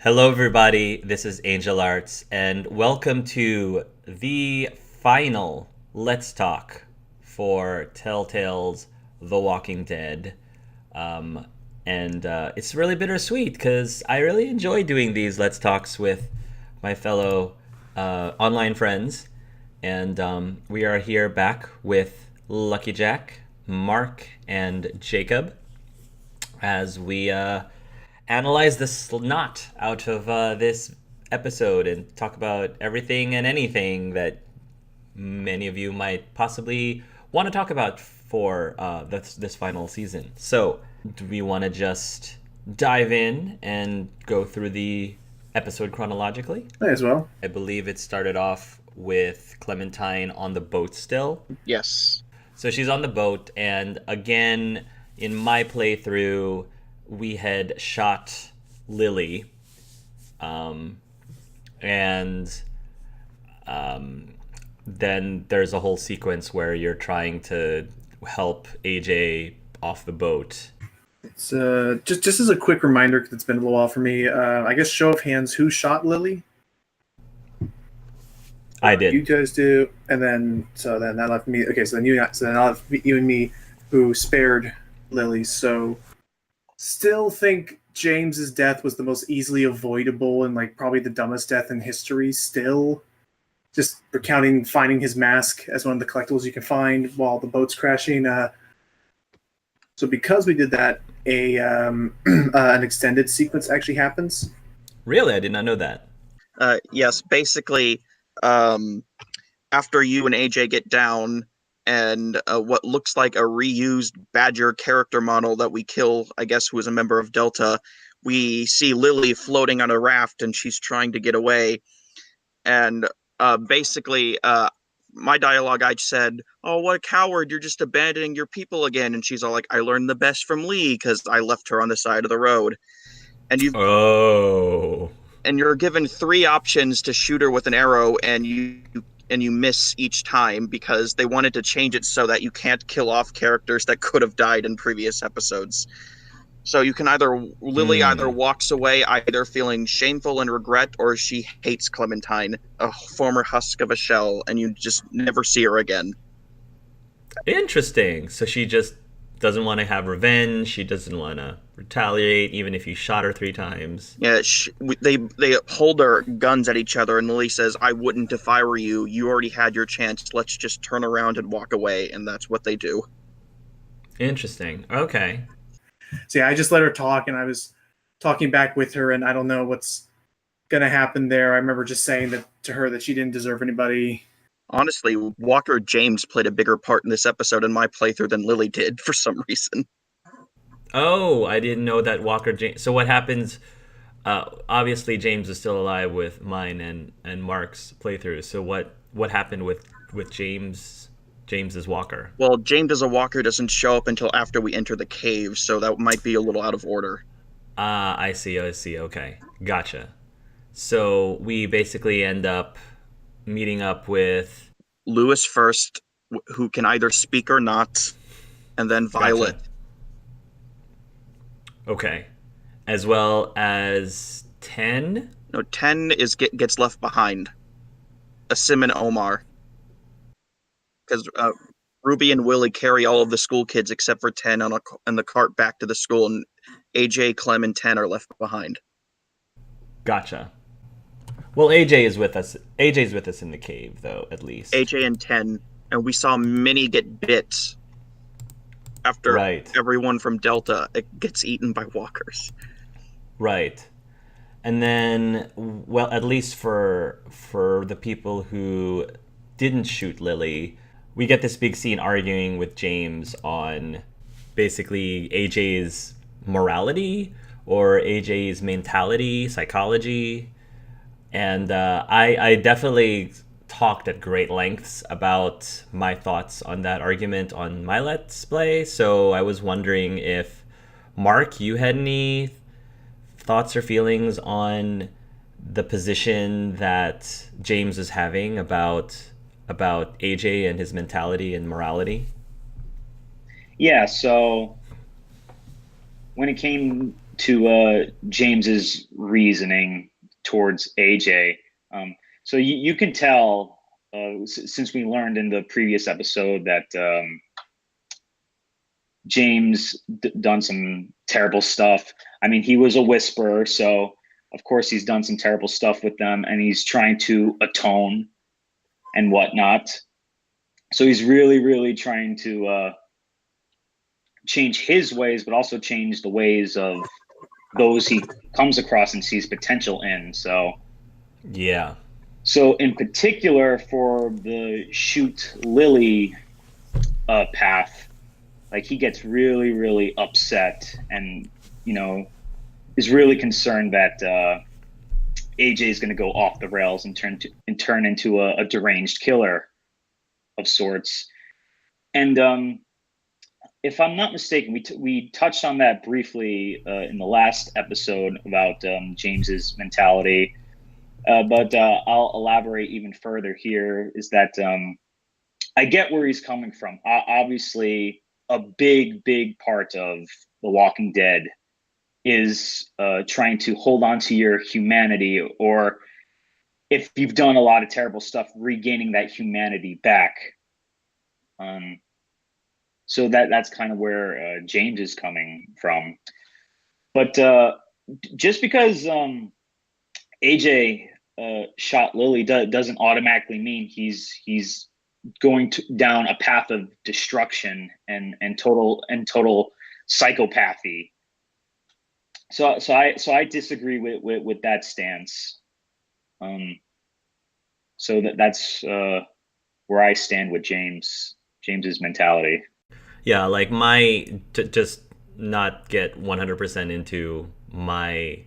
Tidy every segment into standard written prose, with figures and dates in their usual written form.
Hello, everybody. This is Angel Arts, and welcome to the final Let's Talk for Telltale's The Walking Dead. And it's really bittersweet because I really enjoy doing these Let's Talks with my fellow online friends. And we are here back with Lucky Jack, Mark, and Jacob as we analyze the snot out of this episode and talk about everything and anything that many of you might possibly want to talk about for this final season. So, do we want to just dive in and go through the episode chronologically? May as well. I believe it started off with Clementine on the boat still. Yes. So she's on the boat, and again, in my playthrough, we had shot Lily, and then there's a whole sequence where you're trying to help AJ off the boat. It's just as a quick reminder, because it's been a little while for me. I guess show of hands, who shot Lily? I did. You guys do, and then that left me. Okay, so then I'll have you and me, who spared Lily. So, still think James's death was the most easily avoidable and like probably the dumbest death in history. Still, just recounting finding his mask as one of the collectibles you can find while the boat's crashing. So because we did that, an extended sequence actually happens. Really? I did not know that. Yes, basically, after you and AJ get down and what looks like a reused Badger character model that we kill, I guess, who is a member of Delta, we see Lily floating on a raft and she's trying to get away. And basically, my dialogue, I said, "Oh, what a coward, you're just abandoning your people again." And she's all like, "I learned the best from Lee because I left her on the side of the road." And you're given 3 options to shoot her with an arrow, and you miss each time because they wanted to change it so that you can't kill off characters that could have died in previous episodes. So you can Lily either walks away either feeling shameful and regret, or she hates Clementine, a former husk of a shell, and you just never see her again. Interesting. So she just doesn't want to have revenge. She doesn't want to retaliate, even if you shot her 3 times. Yeah, they hold their guns at each other, and Lily says, "I wouldn't if I were you. You already had your chance. Let's just turn around and walk away," and that's what they do. Interesting. Okay. So yeah, I just let her talk, and I was talking back with her, and I don't know what's gonna happen there. I remember just saying that to her that she didn't deserve anybody. Honestly, Walker James played a bigger part in this episode in my playthrough than Lily did for some reason. Oh, I didn't know that Walker James. So what happens? Obviously, James is still alive with mine and Mark's playthrough. So what happened with James? James's Walker. Well, James as a Walker doesn't show up until after we enter the cave, so that might be a little out of order. I see. Okay, gotcha. So we basically end up meeting up with Lewis first, who can either speak or not, and then Violet. Gotcha. Okay, as well as 10. No, 10 gets left behind. Asim and Omar. Because Ruby and Willie carry all of the school kids except for 10 on the cart back to the school, and AJ, Clem, and 10 are left behind. Gotcha. Well, AJ's with us in the cave, though, at least. AJ and 10, and we saw Minnie get bit after everyone from Delta gets eaten by walkers. Right. And then, well, at least for the people who didn't shoot Lily, we get this big scene arguing with James on basically AJ's morality or AJ's mentality, psychology. And I definitely talked at great lengths about my thoughts on that argument on my Let's Play. So I was wondering if, Mark, you had any thoughts or feelings on the position that James is having about AJ and his mentality and morality? Yeah, so when it came to James's reasoning towards AJ. So you can tell, since we learned in the previous episode that James done some terrible stuff. I mean, he was a whisperer, so of course he's done some terrible stuff with them, and he's trying to atone and whatnot. So he's really, really trying to change his ways, but also change the ways of those he comes across and sees potential in. So Yeah. So in particular for the shoot Lily path, like he gets really, really upset and, is really concerned that AJ is going to go off the rails and turn into a deranged killer of sorts. And if I'm not mistaken, we touched on that briefly in the last episode about James's mentality. But I'll elaborate even further here, is that I get where he's coming from. Obviously, a big, big part of The Walking Dead is trying to hold on to your humanity, or if you've done a lot of terrible stuff, regaining that humanity back. So that's kind of where James is coming from. But just because AJ shot Lily doesn't automatically mean he's going down a path of destruction and total psychopathy. So I disagree with that stance. So that's where I stand with James's mentality. Yeah, like just not get 100% into my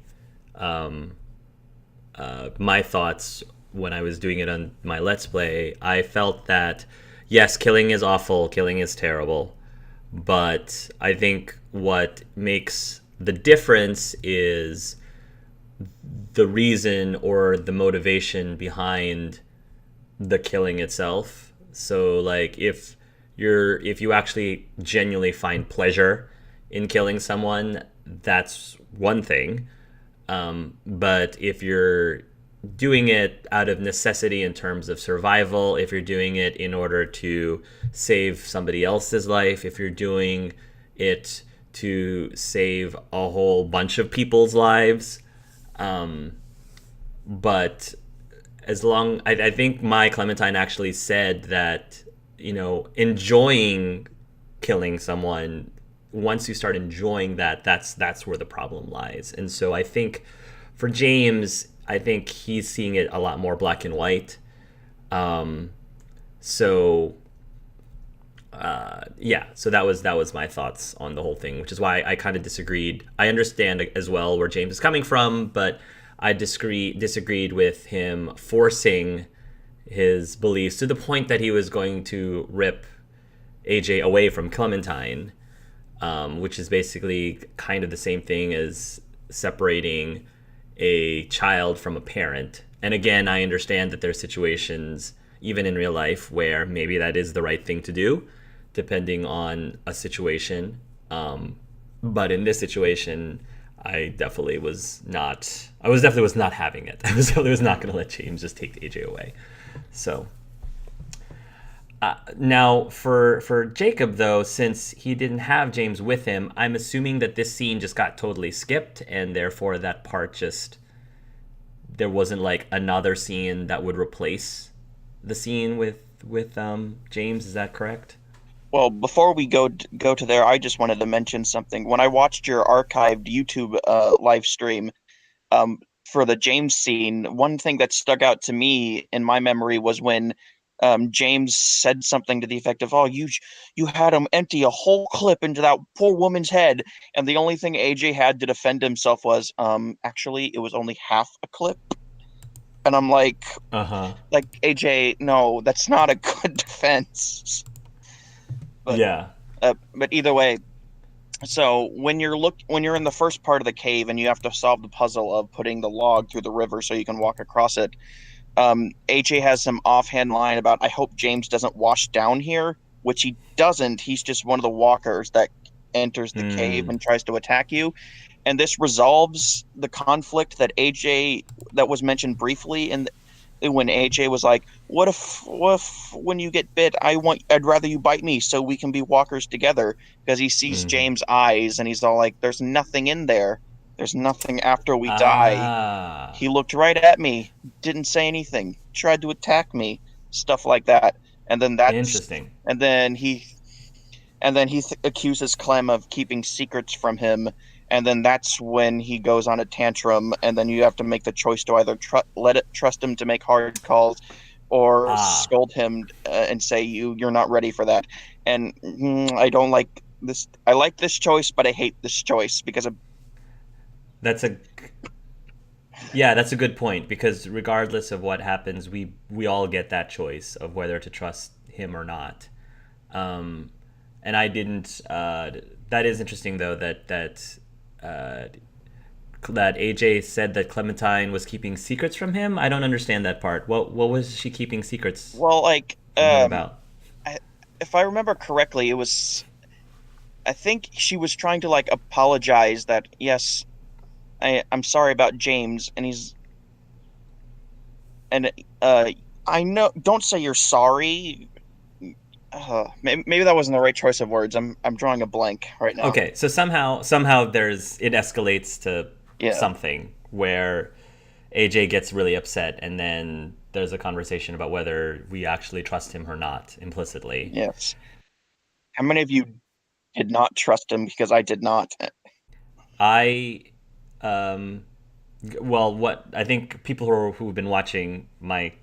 my thoughts when I was doing it on my Let's Play. I felt that, yes, killing is awful, killing is terrible, but I think what makes the difference is the reason or the motivation behind the killing itself. So like if you actually genuinely find pleasure in killing someone, that's one thing. But if you're doing it out of necessity in terms of survival, if you're doing it in order to save somebody else's life, if you're doing it to save a whole bunch of people's lives, but I think my Clementine actually said that, enjoying killing someone, once you start enjoying that's where the problem lies. And so I think for James, I think he's seeing it a lot more black and white. So that was my thoughts on the whole thing, which is why I kind of disagreed. I understand as well where James is coming from, but I disagreed with him forcing his beliefs to the point that he was going to rip AJ away from Clementine, which is basically kind of the same thing as separating a child from a parent. And again, I understand that there's situations, even in real life, where maybe that is the right thing to do, depending on a situation. But in this situation, I definitely was not having it. I was not going to let James just take AJ away. So now for Jacob, though, since he didn't have James with him, I'm assuming that this scene just got totally skipped, and therefore that part there wasn't like another scene that would replace the scene with James. Is that correct? Well, before we go to there, I just wanted to mention something. When I watched your archived YouTube live stream for the James scene, one thing that stuck out to me in my memory was when James said something to the effect of, "Oh, you had him empty a whole clip into that poor woman's head," and the only thing AJ had to defend himself was, "Actually, it was only half a clip." And I'm like, like AJ, no, that's not a good defense. But, yeah. But either way, so when you're in the first part of the cave and you have to solve the puzzle of putting the log through the river so you can walk across it, AJ has some offhand line about, "I hope James doesn't wash down here," which he doesn't. He's just one of the walkers that enters the cave and tries to attack you. and this resolves the conflict that AJ that was mentioned briefly in when AJ was like, what if when you get bit, I'd rather you bite me so we can be walkers together," because he sees Mhm. James' eyes and he's all like, "There's nothing in there. There's nothing after we die. Ah, He looked right at me, didn't say anything, tried to attack me," stuff like that. And then that's interesting. and then he accuses Clem of keeping secrets from him, and then that's when he goes on a tantrum, and then you have to make the choice to either trust him to make hard calls, or Ah, scold him and say you're not ready for that. And I don't like this. I like this choice, but I hate this choice because of that's a yeah, that's a good point because regardless of what happens, we all get that choice of whether to trust him or not. Um, and I didn't. That is interesting though uh, that AJ said that Clementine was keeping secrets from him. I don't understand that part. What was she keeping secrets well, like from him about? I, if I remember correctly, it was I think she was trying to like apologize that yes, I'm sorry about James, and and uh I know don't say you're sorry. Maybe that wasn't the right choice of words. I'm drawing a blank right now. Okay, so somehow there's it escalates to Yeah. something where AJ gets really upset, and then there's a conversation about whether we actually trust him or not implicitly. Yes. How many of you did not trust him? Because I did not. I, um, well, what I think people who've been watching my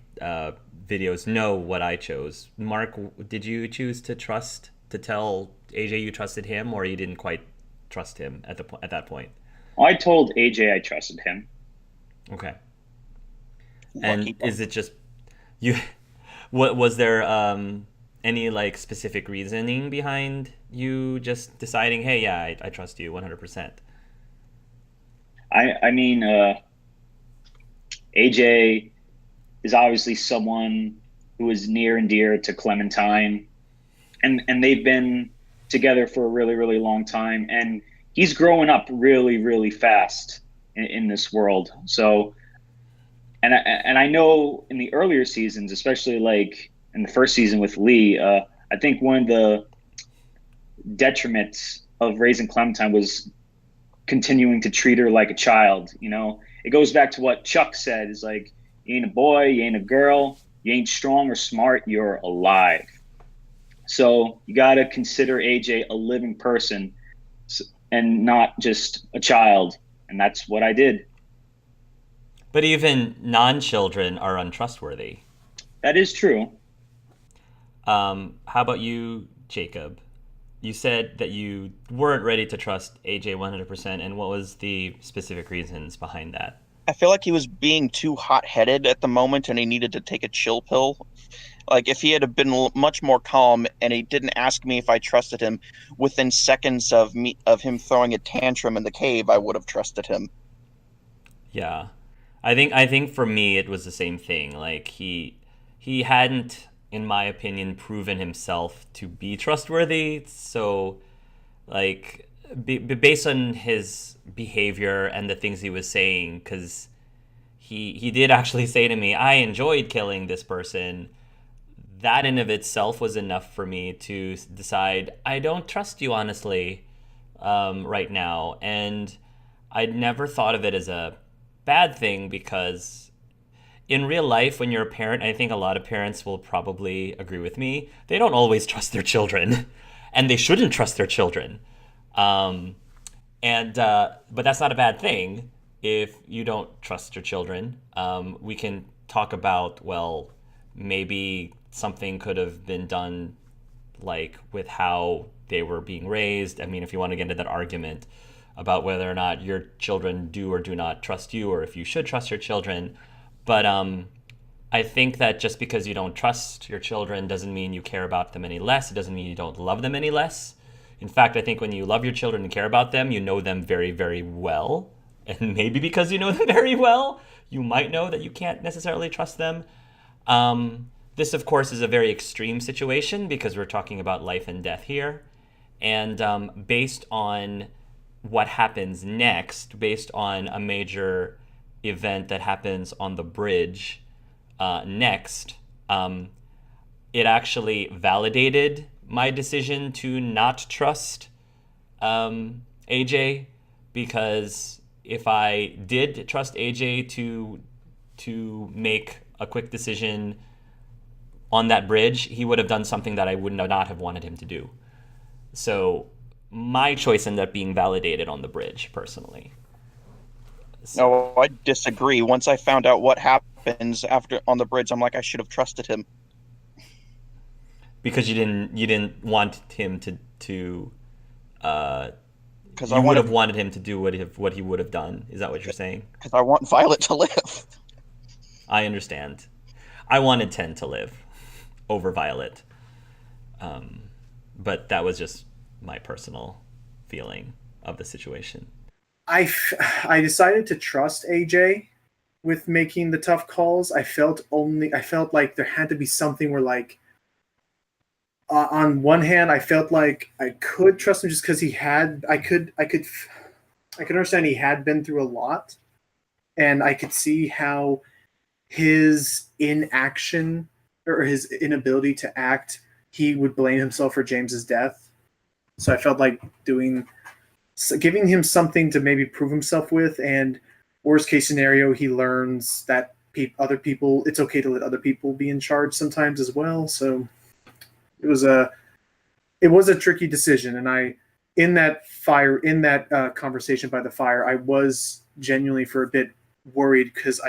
videos know what I chose. Mark, did you choose to trust to tell AJ you trusted him, or you didn't quite trust him at that point? I told AJ I trusted him. Okay. Lucky And bum. is it just you? What was there any like specific reasoning behind you just deciding, hey, yeah, I trust you 100%? I mean, AJ is obviously someone who is near and dear to Clementine, and they've been together for a really really long time, and he's growing up really really fast in this world. So, and I know in the earlier seasons, especially like in the first season with Lee, I think one of the detriments of raising Clementine was continuing to treat her like a child. You know, it goes back to what Chuck said: is like, you ain't a boy, you ain't a girl, you ain't strong or smart, you're alive. So you got to consider AJ a living person and not just a child. And that's what I did. But even non-children are untrustworthy. That is true. How about you, Jacob? You said that you weren't ready to trust AJ 100%, and what was the specific reasons behind that? I feel like he was being too hot-headed at the moment, and he needed to take a chill pill. Like if he had been much more calm and he didn't ask me if I trusted him within seconds of him throwing a tantrum in the cave, I would have trusted him. Yeah. I think for me it was the same thing. Like he hadn't, in my opinion, proven himself to be trustworthy. So like based on his behavior and the things he was saying, because he did actually say to me, I enjoyed killing this person. That in of itself was enough for me to decide I don't trust you honestly right now. And I'd never thought of it as a bad thing because in real life, when you're a parent, I think a lot of parents will probably agree with me. They don't always trust their children, and they shouldn't trust their children. Um, and but that's not a bad thing if you don't trust your children. We can talk about, well, maybe something could have been done like with how they were being raised. I mean, if you want to get into that argument about whether or not your children do or do not trust you, or if you should trust your children. But I think that just because you don't trust your children doesn't mean you care about them any less. It doesn't mean you don't love them any less. In fact, I think when you love your children and care about them, you know them very, very well. And maybe because you know them very well, you might know that you can't necessarily trust them. This, of course, is a very extreme situation because we're talking about life and death here. And based on what happens next based on a major event that happens on the bridge next, it actually validated my decision to not trust AJ, because if I did trust AJ to make a quick decision on that bridge, he would have done something that I would not have wanted him to do. So my choice ended up being validated on the bridge, personally. So, No, I disagree. Once I found out what happens after on the bridge, I'm like, I should have trusted him. because you didn't want him to Because you would have wanted him to do what he would have done. Is that what you're saying? Because I want Violet to live. I understand. I wanted 10 to live over Violet. But that was just my personal feeling of the situation. I decided to trust AJ with making the tough calls. I felt like there had to be something where, like, on one hand, I felt like I could trust him just because I could understand he had been through a lot, and I could see how his inaction or his inability to act, he would blame himself for James's death. So I felt like giving him something to maybe prove himself with, and worst case scenario, he learns that other people, it's okay to let other people be in charge sometimes as well. So it was a tricky decision, and in that conversation by the fire, I was genuinely for a bit worried because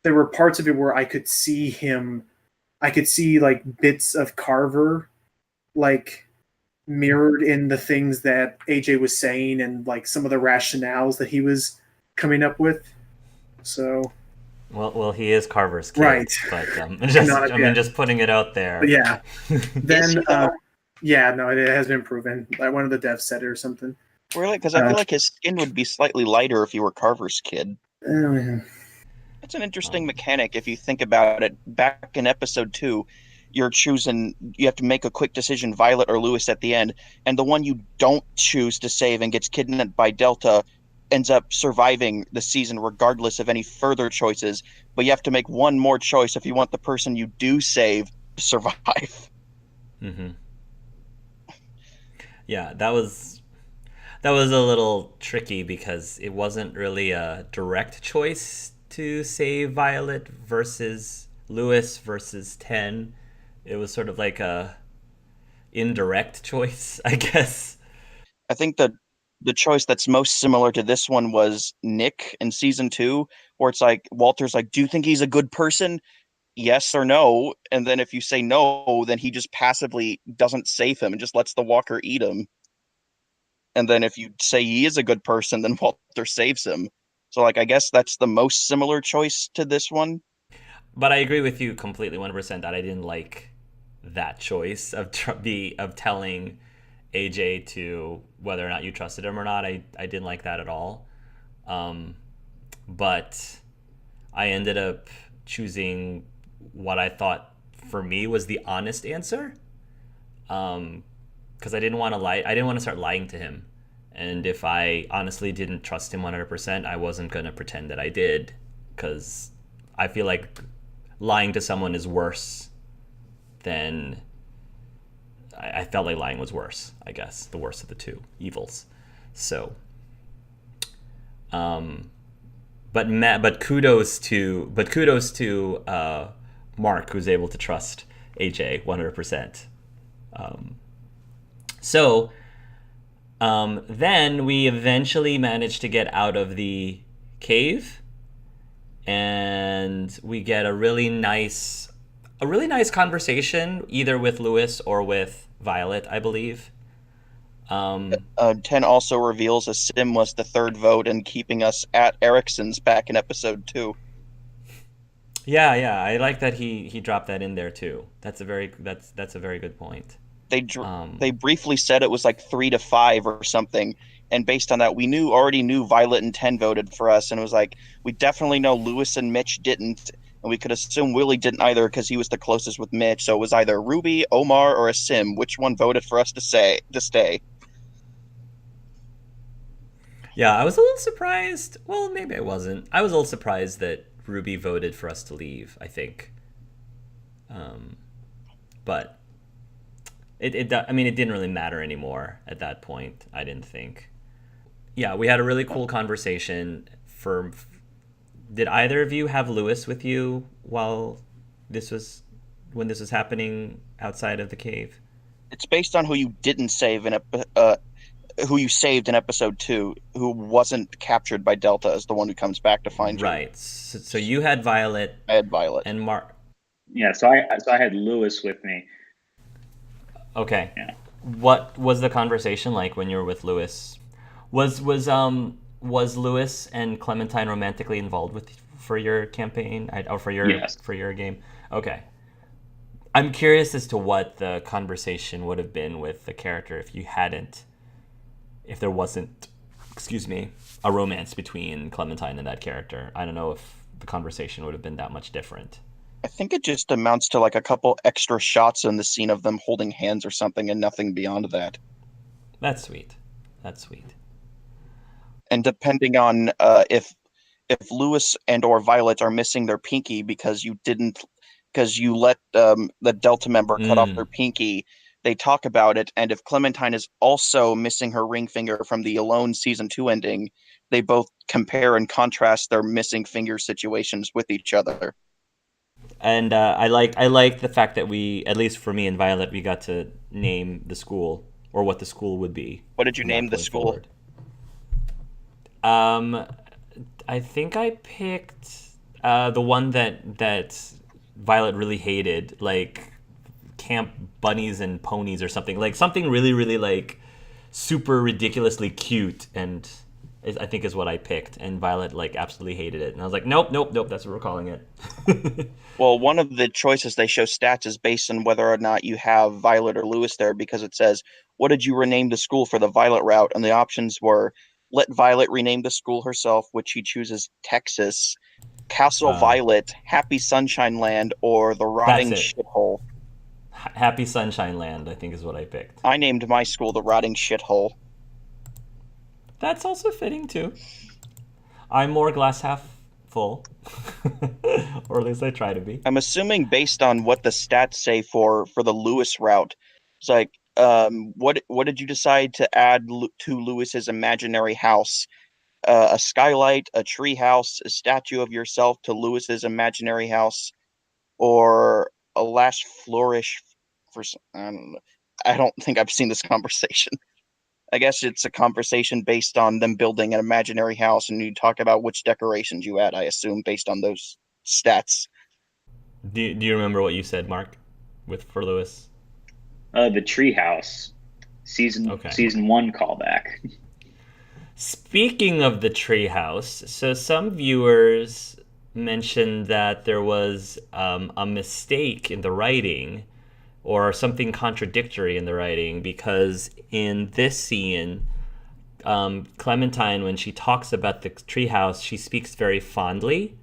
there were parts of it where I could see like bits of Carver, like, mirrored in the things that AJ was saying and like some of the rationales that he was coming up with. So well, he is Carver's kid, right? But just putting it out there. But yeah, then it has been proven. Like one of the devs said it or something. Really? Because I feel like his skin would be slightly lighter if he were Carver's kid. Yeah. It's an interesting mechanic if you think about it. Back in episode 2, you have to make a quick decision, Violet or Lewis at the end, and the one you don't choose to save and gets kidnapped by Delta ends up surviving the season regardless of any further choices, but you have to make one more choice if you want the person you do save to survive. Mm-hmm. Yeah, that was a little tricky because it wasn't really a direct choice to save Violet versus Lewis versus 10. It was sort of like a indirect choice, I guess. I think the choice that's most similar to this one was Nick in season 2, where it's like Walter's like, do you think he's a good person? Yes or no. And then if you say no, then he just passively doesn't save him and just lets the walker eat him. And then if you say he is a good person, then Walter saves him. So, like, I guess that's the most similar choice to this one. But I agree with you completely, 100%, that I didn't like that choice of telling AJ to whether or not you trusted him or not. I didn't like that at all. But I ended up choosing what I thought for me was the honest answer. Because I didn't want to lie. I didn't want to start lying to him. And if I honestly didn't trust him 100%, I wasn't going to pretend that I did. Because I feel like lying to someone is worse than... I felt like lying was worse, I guess. The worst of the two evils. So... But kudos to Mark, who's able to trust AJ 100%. Then we eventually managed to get out of the cave, and we get a really nice conversation, either with Lewis or with Violet, I believe. 10 also reveals a Sim was the third vote and keeping us at Erickson's back in episode 2. Yeah, I like that he dropped that in there too. That's a very good point. They briefly said it was like 3-5 or something, and based on that, already knew Violet and 10 voted for us, and it was like we definitely know Lewis and Mitch didn't, and we could assume Willie didn't either because he was the closest with Mitch. So it was either Ruby, Omar, or a Sim. Which one voted for us to stay? Yeah, I was a little surprised. Well, maybe I wasn't. I was a little surprised that Ruby voted for us to leave, I think. But I mean, it didn't really matter anymore at that point, I didn't think. Yeah, we had a really cool conversation. Did either of you have Lewis with you while this was when this was happening outside of the cave? It's based on who you didn't save who you saved in episode 2, who wasn't captured by Delta as the one who comes back to find you. Right. So you had Violet I had Violet. and Mark. Yeah, so I had Lewis with me. Okay. Yeah. What was the conversation like when you were with Lewis? Was Lewis and Clementine romantically involved for your campaign or for your Yes. for your game? Okay. I'm curious as to what the conversation would have been with the character if there wasn't, excuse me, a romance between Clementine and that character. I don't know if the conversation would have been that much different. I think it just amounts to like a couple extra shots in the scene of them holding hands or something, and nothing beyond that. That's sweet. That's sweet. And depending on if Lewis and or Violet are missing their pinky because you let the Delta member cut off their pinky, they talk about it. And if Clementine is also missing her ring finger from the Alone season 2 ending, they both compare and contrast their missing finger situations with each other. And I like the fact that we, at least for me and Violet, we got to name the school or what the school would be. What did you from that name the point school? forward. I think I picked the one that Violet really hated, like Camp Bunnies and Ponies or something, like something really really like super ridiculously cute, and I think is what I picked. And Violet like absolutely hated it, and I was like, nope, that's what we're calling it. Well, one of the choices they show stats is based on whether or not you have Violet or Lewis there, because it says, what did you rename the school for the Violet route? And the options were, let Violet rename the school herself, which she chooses Texas, Castle Violet, Happy Sunshine Land, or the Rotting That's it. Shithole. Happy Sunshine Land, I think, is what I picked. I named my school the Rotting Shithole. That's also fitting too. I'm more glass half full, or at least I try to be. I'm assuming based on what the stats say for the Lewis route, it's like, what did you decide to add to Lewis's imaginary house? A skylight, a tree house, a statue of yourself to Lewis's imaginary house, or a last flourish for I don't know. I don't think I've seen this conversation. I guess it's a conversation based on them building an imaginary house, and you talk about which decorations you add, I assume, based on those stats. Do you remember what you said, Mark, for Lewis? The Treehouse season 1 callback. Speaking of the treehouse, so some viewers mentioned that there was a mistake in the writing or something contradictory in the writing, because in this scene, Clementine, when she talks about the treehouse, she speaks very fondly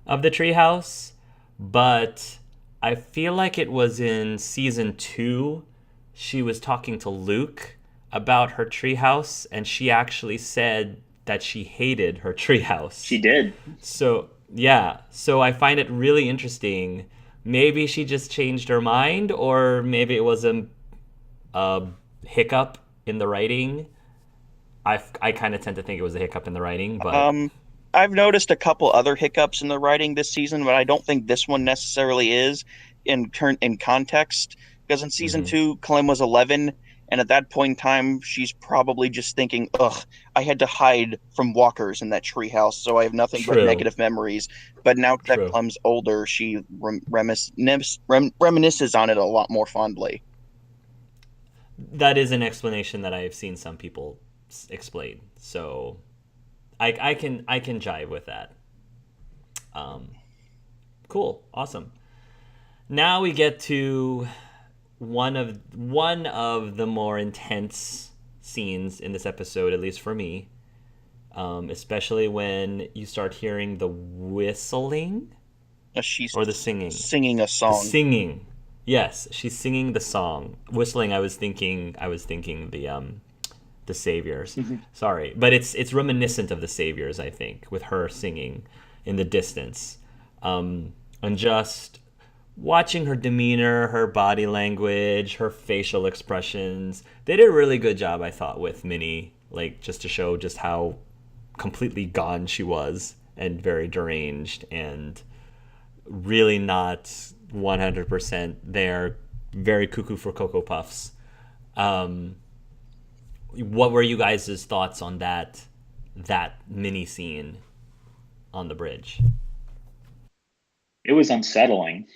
of the treehouse, but I feel like it was in season 2, she was talking to Luke about her treehouse, and she actually said that she hated her treehouse. She did. So yeah, so I find it really interesting. Maybe she just changed her mind, or maybe it was a hiccup in the writing. I kind of tend to think it was a hiccup in the writing, but I've noticed a couple other hiccups in the writing this season, but I don't think this one necessarily is in context. Because in season 2, Clem was 11, and at that point in time, she's probably just thinking, ugh, I had to hide from walkers in that treehouse, so I have nothing but negative memories. But now that Clem's older, she reminisces on it a lot more fondly. That is an explanation that I have seen some people explain, so I can jive with that. Cool, awesome. Now we get to one of the more intense scenes in this episode, at least for me, especially when you start hearing the whistling or the singing. Singing a song. The singing, yes, she's singing the song. Whistling, I was thinking the The Saviors. Mhm. Sorry, but it's reminiscent of The Saviors, I think, with her singing in the distance, and just watching her demeanor, her body language, her facial expressions. They did a really good job, I thought, with Minnie, like just to show just how completely gone she was and very deranged and really not 100% there, very cuckoo for Cocoa Puffs. What were you guys' thoughts on that mini scene on the bridge? It was unsettling.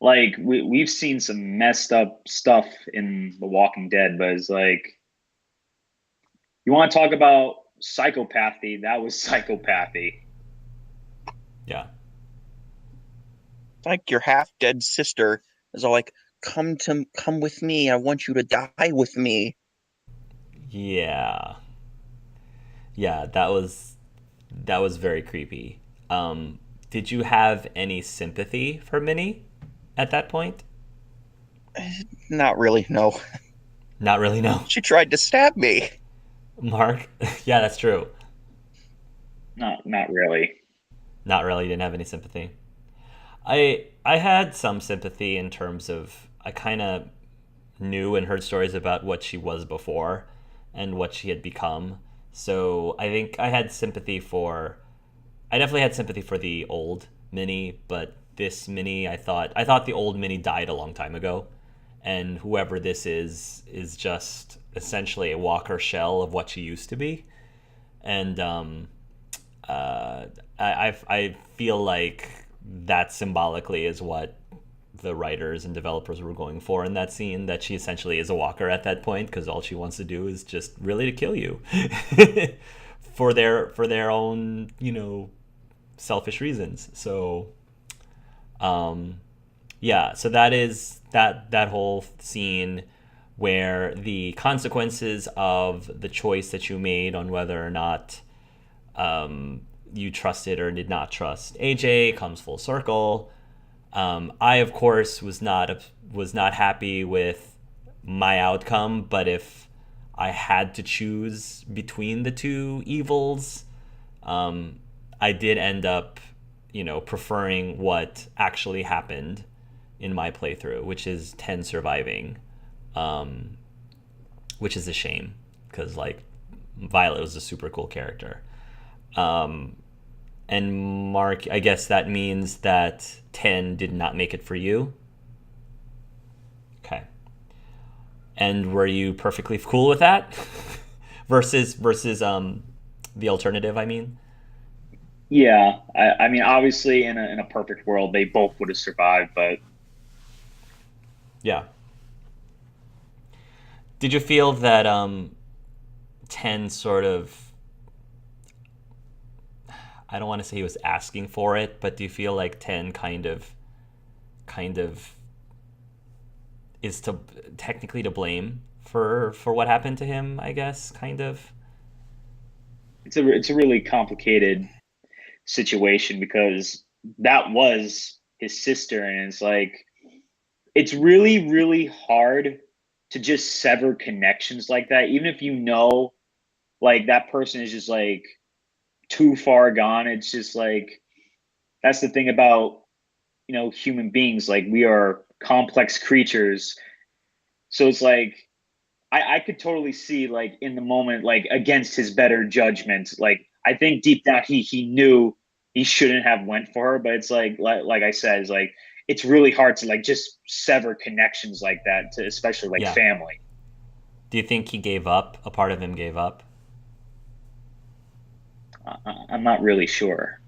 Like we've seen some messed up stuff in The Walking Dead, but it's like, you want to talk about psychopathy? That was psychopathy. Yeah. Like your half dead sister is all like, come with me. I want you to die with me. Yeah. Yeah, that was very creepy. Did you have any sympathy for Minnie at that point? Not really, no. Not really, no. She tried to stab me. Mark? Yeah, that's true. Not really. Not really, didn't have any sympathy. I had some sympathy in terms of I kind of knew and heard stories about what she was before and what she had become. So I think I definitely had sympathy for the old Minnie, but this Minnie, I thought the old Minnie died a long time ago, and whoever this is just essentially a walker shell of what she used to be, and I feel like that symbolically is what the writers and developers were going for in that scene, that she essentially is a walker at that point because all she wants to do is just really to kill you for their own, selfish reasons. So yeah, so that is that whole scene where the consequences of the choice that you made on whether or not you trusted or did not trust AJ comes full circle. I, of course, was not happy with my outcome, but if I had to choose between the two evils, I did end up, preferring what actually happened in my playthrough, which is 10 surviving, which is a shame because like Violet was a super cool character. And Mark, I guess that means that 10 did not make it for you. Okay. And were you perfectly cool with that? versus the alternative, I mean? Yeah, I mean, obviously, in a perfect world, they both would have survived, but Yeah. Did you feel that 10 sort of, I don't want to say he was asking for it, but do you feel like 10 kind of is technically to blame for what happened to him, I guess, kind of? it's a really complicated situation because that was his sister, and it's like it's really, really hard to just sever connections like that, even if like that person is just like too far gone. It's just like that's the thing about human beings. Like we are complex creatures, so it's like I could totally see like in the moment, like against his better judgment. Like I think deep down he knew he shouldn't have went for her, but it's like I said, it's like it's really hard to like just sever connections like that to especially like Yeah. family. Do you think he gave up? A part of him gave up? I'm not really sure.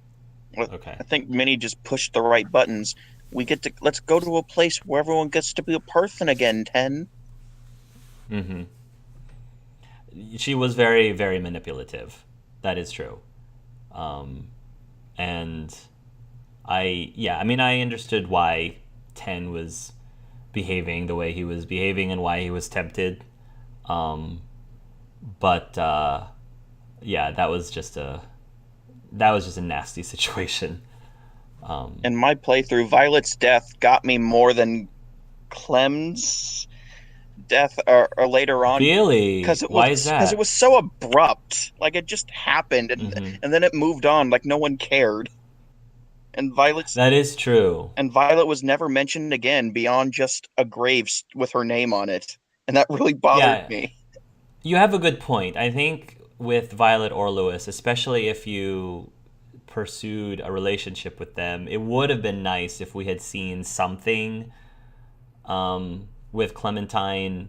Okay. I think Minnie just pushed the right buttons. Let's go to a place where everyone gets to be a person again, 10. Mm-hmm. She was very, very manipulative. That is true. And I mean, I understood why 10 was behaving the way he was behaving and why he was tempted. But yeah, that was just a nasty situation. In my playthrough, Violet's death got me more than Clem's death or later on Really? because Why is it that? was so abrupt. Like it just happened Hmm. and then it moved on like no one cared. And That is true. Violet was never mentioned again beyond just a grave with her name on it. And that really bothered Yeah, me. you have a good point. I think with Violet or Lewis, especially if you pursued a relationship with them, it would have been nice if we had seen something with Clementine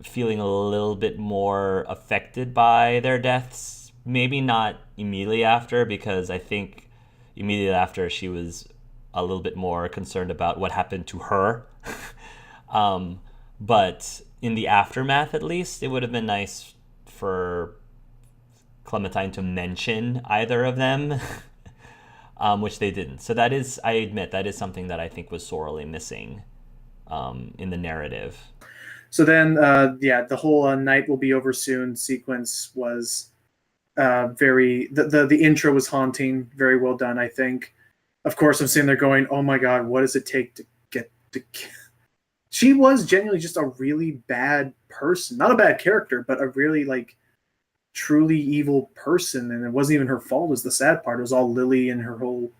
feeling a little bit more affected by their deaths. Maybe not immediately after, because I think immediately after she was a little bit more concerned about what happened to her. But in the aftermath, at least, it would have been nice for Clementine to mention either of them, which they didn't. So that is, I admit, that is something that I think was sorely missing in the narrative. So then, yeah, the whole "night will be over soon" sequence was very. The intro was haunting, very well done. I think. Of course, I'm sitting there going, "Oh my god, what does it take to get to?" She was genuinely just a really bad person, not a bad character, but a really like truly evil person, and it wasn't even her fault. Was the sad part? It was all Lily and her whole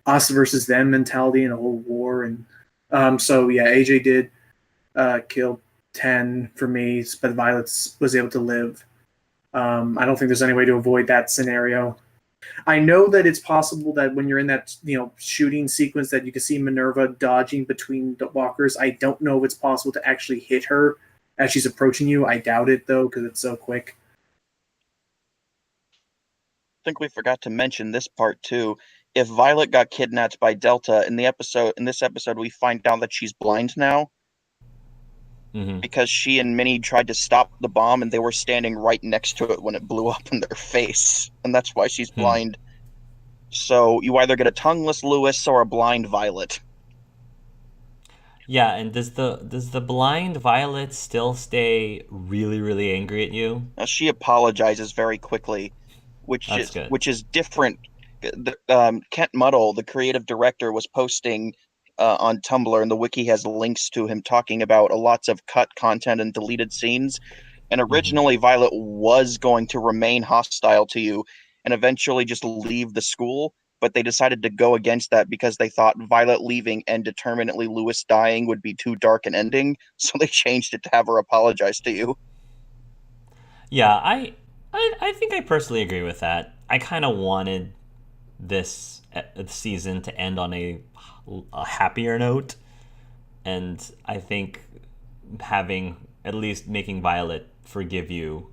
us versus them mentality and a whole war. And so yeah, AJ did kill 10 for me, but Violet was able to live. I don't think there's any way to avoid that scenario. I know that it's possible that when you're in that shooting sequence that you can see Minerva dodging between the walkers. I don't know if it's possible to actually hit her as she's approaching you. I doubt it though because it's so quick. I think we forgot to mention this part too. If Violet got kidnapped by Delta in this episode we find out that she's blind now Hmm. because she and Minnie tried to stop the bomb and they were standing right next to it when it blew up in their face. And that's why she's Hmm. blind. So you either get a tongueless Lewis or a blind Violet. Yeah, and does the blind Violet still stay really, really angry at you? Now, she apologizes very quickly, That's good. which is different. Kent Muddle, the creative director, was posting on Tumblr, and the wiki has links to him talking about lots of cut content and deleted scenes. And Hmm. originally, Violet was going to remain hostile to you and eventually just leave the school. But they decided to go against that because they thought Violet leaving and determinately Lewis dying would be too dark an ending. So they changed it to have her apologize to you. Yeah, I think I personally agree with that. I kind of wanted this season to end on a happier note, and I think having at least making Violet forgive you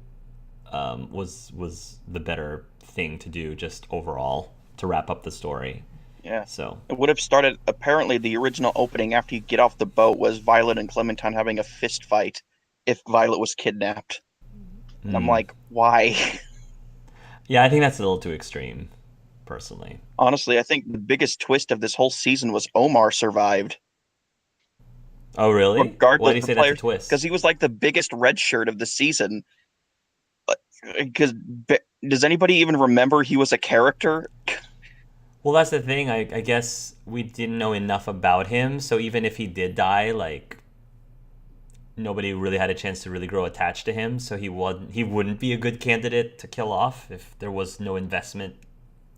was the better thing to do, just overall to wrap up the story. Yeah. So, It would have started, apparently, the original opening after you get off the boat was Violet and Clementine having a fist fight if Violet was kidnapped. And I'm like, why? yeah, I think that's a little too extreme, personally. Honestly, I think the biggest twist of this whole season was Omar survived, Oh, really? Why regardless do you of say that's a players, because twist? he was like the biggest red shirt of the season. Because does anybody even remember he was a character? Well, that's the thing. I guess we didn't know enough about him, so even if he did die, like nobody really had a chance to really grow attached to him. So he wouldn't be a good candidate to kill off if there was no investment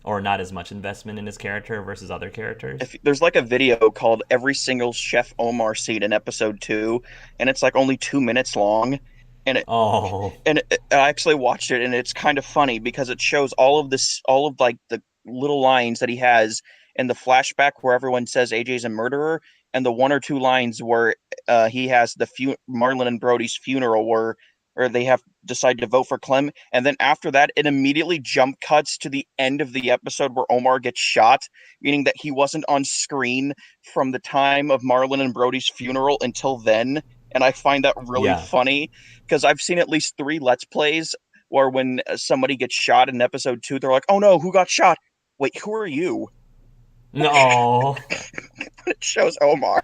or not as much investment in his character versus other characters. If there's like a video called "Every Single Chef Omar Scene" in episode 2, and it's like only 2 minutes long, and Oh, I actually watched it and it's kind of funny because it shows all of like the little lines that he has in the flashback where everyone says AJ's a murderer, and the one or two lines where he has Marlon and Brody's funeral where they have decided to vote for Clem, and then after that it immediately jump cuts to the end of the episode where Omar gets shot, meaning that he wasn't on screen from the time of Marlon and Brody's funeral until then. And I find that really yeah. funny because I've seen at least 3 Let's Plays where when somebody gets shot in episode 2, they're like, "Oh no, who got shot? Wait, who are you?" No. It shows Omar.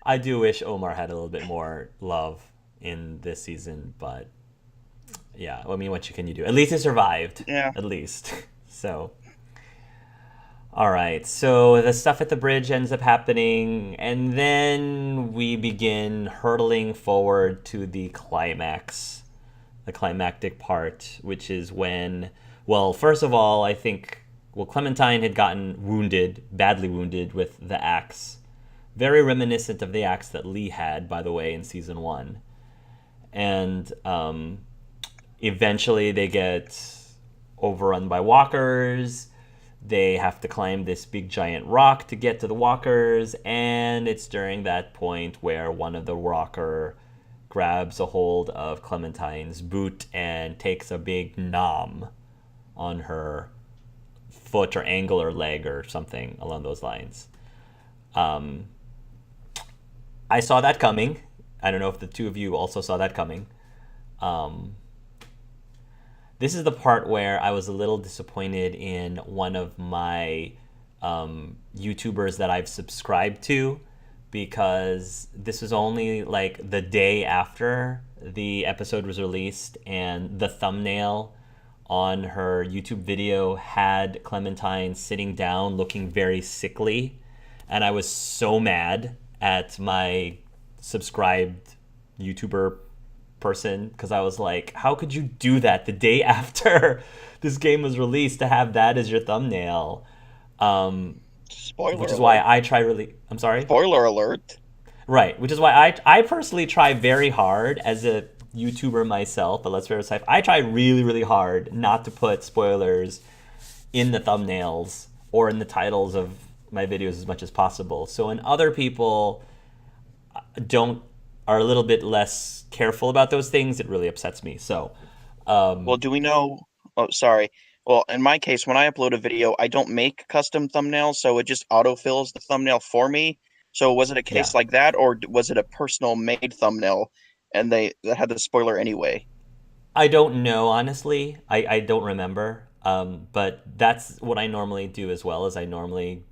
I do wish Omar had a little bit more love in this season, but yeah, I mean, what can you do? At least he survived. Yeah, At least. So, All right, so the stuff at the bridge ends up happening, and then we begin hurtling forward to the climax, the climactic part, which is when, well, first of all, I think, well, Clementine had gotten wounded, badly wounded with the axe. Very reminiscent of the axe that Lee had, by the way, in season 1. And eventually they get overrun by walkers. They have to climb this big giant rock to get to the walkers, and it's during that point where one of the walker grabs a hold of Clementine's boot and takes a big nom on her foot or ankle or leg or something along those lines. I saw that coming. I don't know if the two of you also saw that coming. This is the part where I was a little disappointed in one of my YouTubers that I've subscribed to, because this was only like the day after the episode was released, and the thumbnail on her YouTube video had Clementine sitting down looking very sickly, and I was so mad at my subscribed YouTuber person, because I was like, how could you do that the day after this game was released, to have that as your thumbnail? Spoiler Which is alert. why I try really, I'm sorry? Spoiler alert. Right, which is why I personally try very hard as a YouTuber myself, but Let's Fair Type, I try really, really hard not to put spoilers in the thumbnails or in the titles of my videos as much as possible. So when other people are a little bit less careful about those things, it really upsets me. So, Well, do we know? Oh, sorry. Well, in my case, when I upload a video, I don't make custom thumbnails, so it just autofills the thumbnail for me. So was it a case Yeah. like that, or was it a personal made thumbnail, and they that had the spoiler anyway? I don't know, honestly. I don't remember. But that's what I normally do as well, is I normally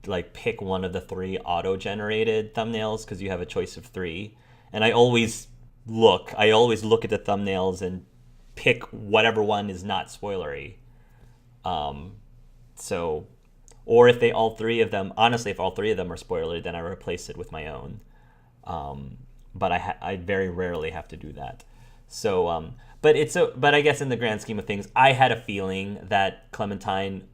like pick one of the 3 auto-generated thumbnails, because you have a choice of 3. And I always look at the thumbnails and pick whatever one is not spoilery. So, or if all 3 of them, honestly, if all 3 of them are spoilery, then I replace it with my own. But I very rarely have to do that. So, but I guess in the grand scheme of things, I had a feeling that Clementine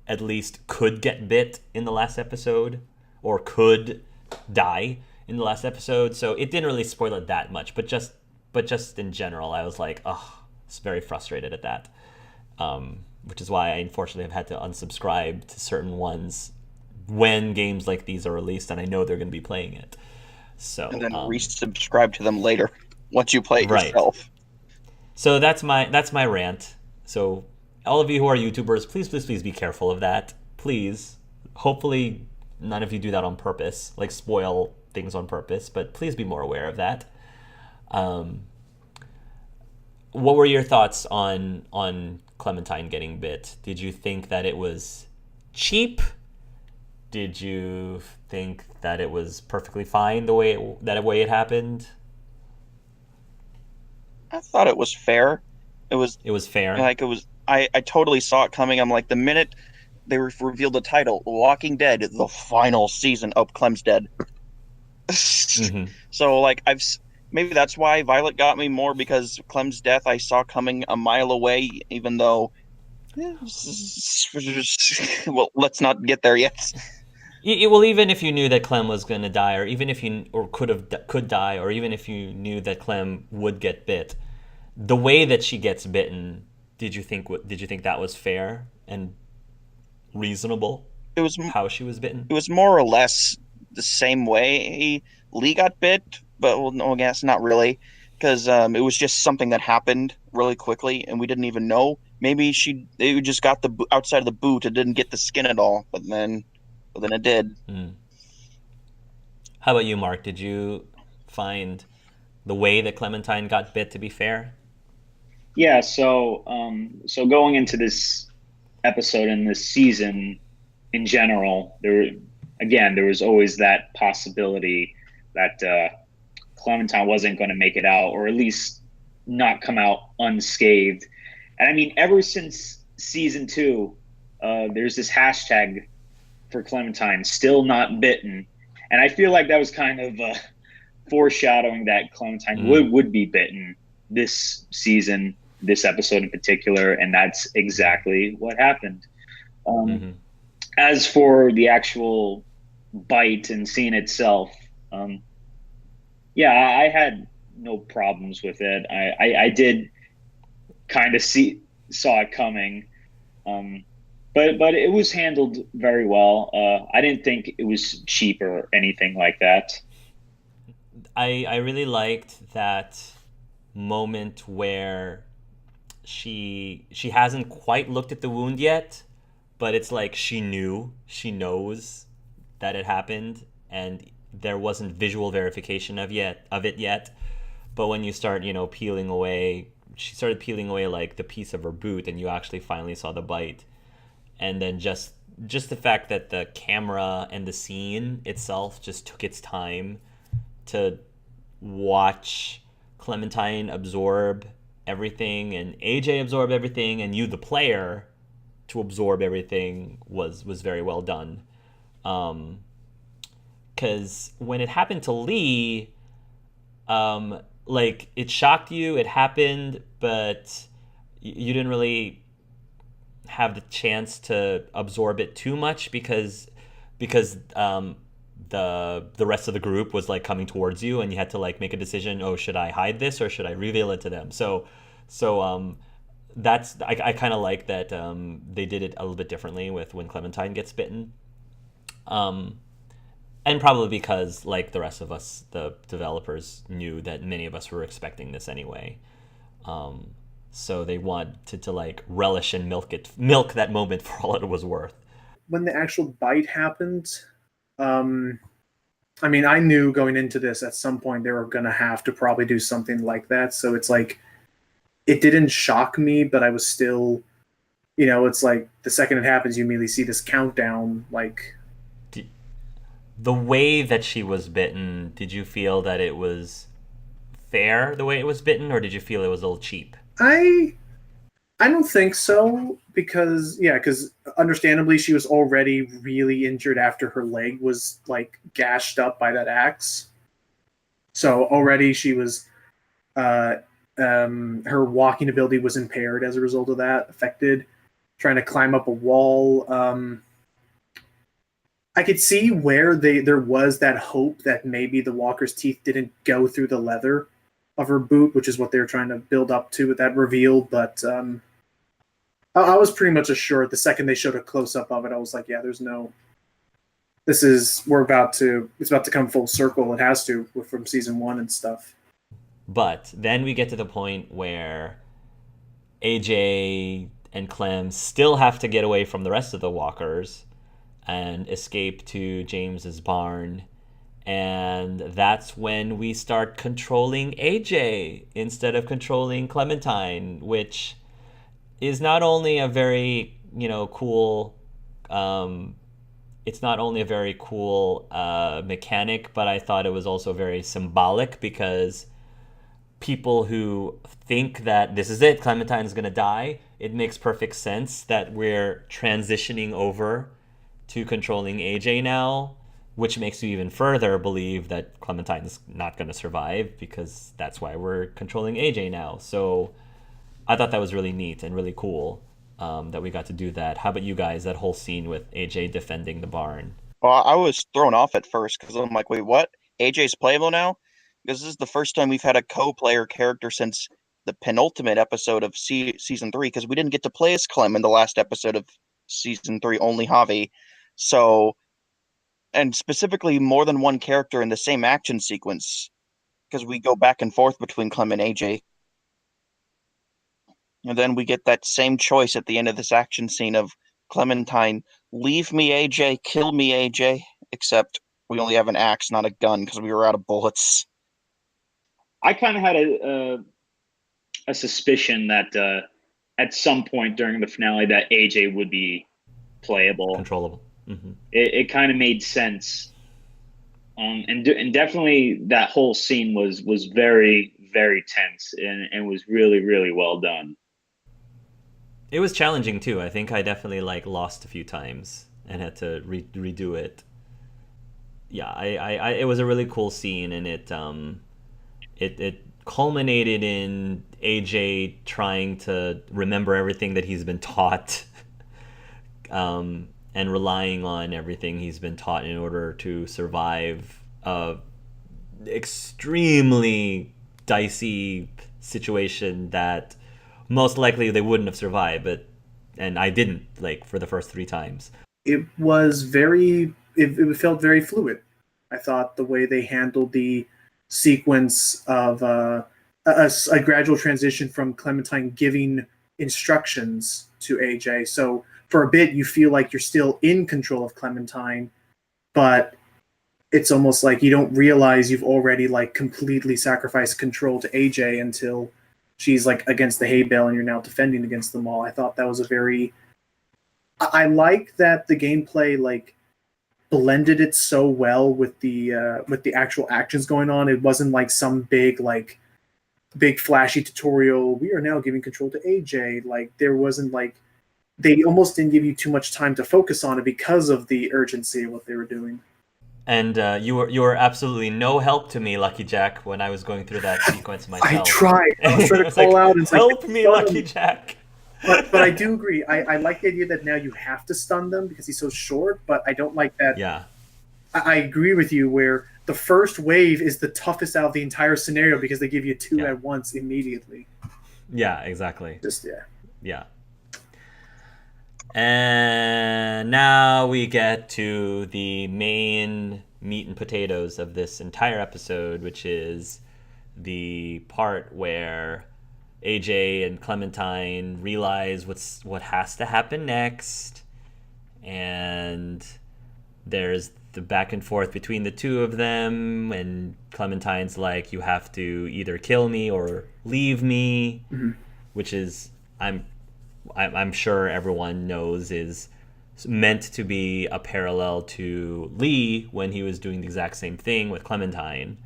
at least could get bit in the last episode, or could die in the last episode. So it didn't really spoil it that much, but just in general, I was like, oh, it's very frustrated at that. Which is why I unfortunately have had to unsubscribe to certain ones when games like these are released and I know they're going to be playing it. So And then resubscribe to them later once you play it Right. yourself. So that's my rant. So all of you who are YouTubers, please be careful of that. Please. Hopefully none of you do that on purpose, like spoil things on purpose, but please be more aware of that. What were your thoughts on Clementine getting bit? Did you think that it was cheap? Did you think that it was perfectly fine the way it happened? I thought it was fair. It was Fair. like it was. I totally saw it coming. I'm like, the minute they revealed the title, "Walking Dead," the final season of Clem's dead. Mm-hmm. So like maybe that's why Violet got me more, because Clem's death I saw coming a mile away, even though well, let's not get there yet. Well, even if you knew that Clem was going to die, or even if you could die, or even if you knew that Clem would get bit, the way that she gets bitten, did you think that was fair and reasonable? It was How she was bitten? it was more or less the same way Lee got bit, but well, no, I guess not really, because it was just something that happened really quickly, and we didn't even know. Maybe it just got the outside of the boot. It didn't get the skin at all, but then it did. How about you, Mark? Did you find the way that Clementine got bit to be fair? Yeah, so going into this episode and this season in general, there was always that possibility that Clementine wasn't going to make it out, or at least not come out unscathed. And I mean, ever since season 2, there's this hashtag for Clementine, still not bitten, and I feel like that was kind of foreshadowing that Clementine would be bitten this season, this episode in particular, and that's exactly what happened. As for the actual bite and scene itself, yeah, I had no problems with it. I did kind of saw it coming, but it was handled very well. I didn't think it was cheap or anything like that. I really liked that moment where she hasn't quite looked at the wound yet, but it's like she knows that it happened, and there wasn't visual verification of it yet. But when you start, peeling away, she started peeling away like the piece of her boot, and you actually finally saw the bite. And then just the fact that the camera and the scene itself just took its time to watch Clementine absorb everything and AJ absorb everything and you the player to absorb everything was very well done. Because when it happened to Lee, like it shocked you, it happened, but you didn't really have the chance to absorb it too much because the rest of the group was like coming towards you and you had to like make a decision. Oh, should I hide this or should I reveal it to them? So that's I kind of like that they did it a little bit differently with when Clementine gets bitten. And probably because, like the rest of us, the developers knew that many of us were expecting this anyway. So they wanted to like relish and milk that moment for all it was worth. When the actual bite happened, I mean, I knew going into this at some point they were going to have to probably do something like that. So it's like, it didn't shock me, but I was still, it's like the second it happens, you immediately see this countdown, like... The way that she was bitten, did you feel that it was fair the way it was bitten, or did you feel it was a little cheap? I don't think so, because understandably she was already really injured after her leg was like gashed up by that axe. So already she was, her walking ability was impaired as a result of that, affected, trying to climb up a wall. I could see where there was that hope that maybe the walker's teeth didn't go through the leather of her boot, which is what they were trying to build up to with that reveal. But I was pretty much assured the second they showed a close up of it, I was like, yeah, there's no. It's about to come full circle. It has to from season 1 and stuff. But then we get to the point where AJ and Clem still have to get away from the rest of the walkers and escape to James's barn. And that's when we start controlling AJ instead of controlling Clementine, which is not only a very, cool... it's not only a very cool mechanic, but I thought it was also very symbolic because people who think that this is it, Clementine is going to die, it makes perfect sense that we're transitioning over to controlling AJ now, which makes you even further believe that Clementine is not going to survive because that's why we're controlling AJ now. So I thought that was really neat and really cool that we got to do that. How about you guys, that whole scene with AJ defending the barn? Well, I was thrown off at first because I'm like, wait, what? AJ's playable now? Because this is the first time we've had a co-player character since the penultimate episode of season 3, because we didn't get to play as Clem in the last episode of season 3, only Javi. So, and specifically more than one character in the same action sequence, because we go back and forth between Clem and AJ. And then we get that same choice at the end of this action scene of Clementine, leave me AJ, kill me AJ, except we only have an axe, not a gun, because we were out of bullets. I kind of had a suspicion that at some point during the finale that AJ would be playable. Controllable. Mm-hmm. It kind of made sense. And definitely that whole scene was very, very tense and was really, really well done. It was challenging too. I think I definitely like lost a few times and had to redo it. Yeah, it was a really cool scene, and it culminated in AJ trying to remember everything that he's been taught, and relying on everything he's been taught in order to survive a extremely dicey situation that most likely they wouldn't have survived, and I didn't, like, for the first 3 times. It was it felt very fluid. I thought the way they handled the sequence of a gradual transition from Clementine giving instructions to AJ. So for a bit, you feel like you're still in control of Clementine, but it's almost like you don't realize you've already like completely sacrificed control to AJ until she's like against the hay bale and you're now defending against them all. I thought that was a very I like that the gameplay like blended it so well with the actual actions going on. It wasn't like some big flashy tutorial. We are now giving control to AJ. Like there wasn't like they almost didn't give you too much time to focus on it because of the urgency of what they were doing. And you were absolutely no help to me, Lucky Jack, when I was going through that sequence myself. I tried. I was trying to call like, out and help me, Lucky Jack. But I do agree. I like the idea that now you have to stun them because he's so short, but I don't like that. Yeah. I agree with you where the first wave is the toughest out of the entire scenario because they give you two at once immediately. Yeah, exactly. Just, yeah. Yeah. And now we get to the main meat and potatoes of this entire episode, which is the part where AJ and Clementine realize what has to happen next, and there's the back and forth between the two of them, and Clementine's like, you have to either kill me or leave me, which is I'm sure everyone knows is meant to be a parallel to Lee when he was doing the exact same thing with Clementine.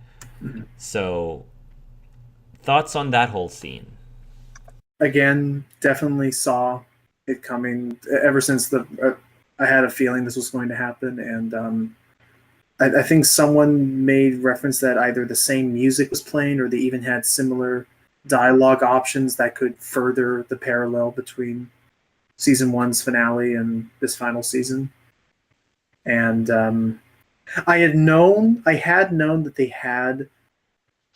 So thoughts on that whole scene? Again, definitely saw it coming ever since I had a feeling this was going to happen, and I think someone made reference that either the same music was playing or they even had similar dialogue options that could further the parallel between season 1's finale and this final season. And I had known that they had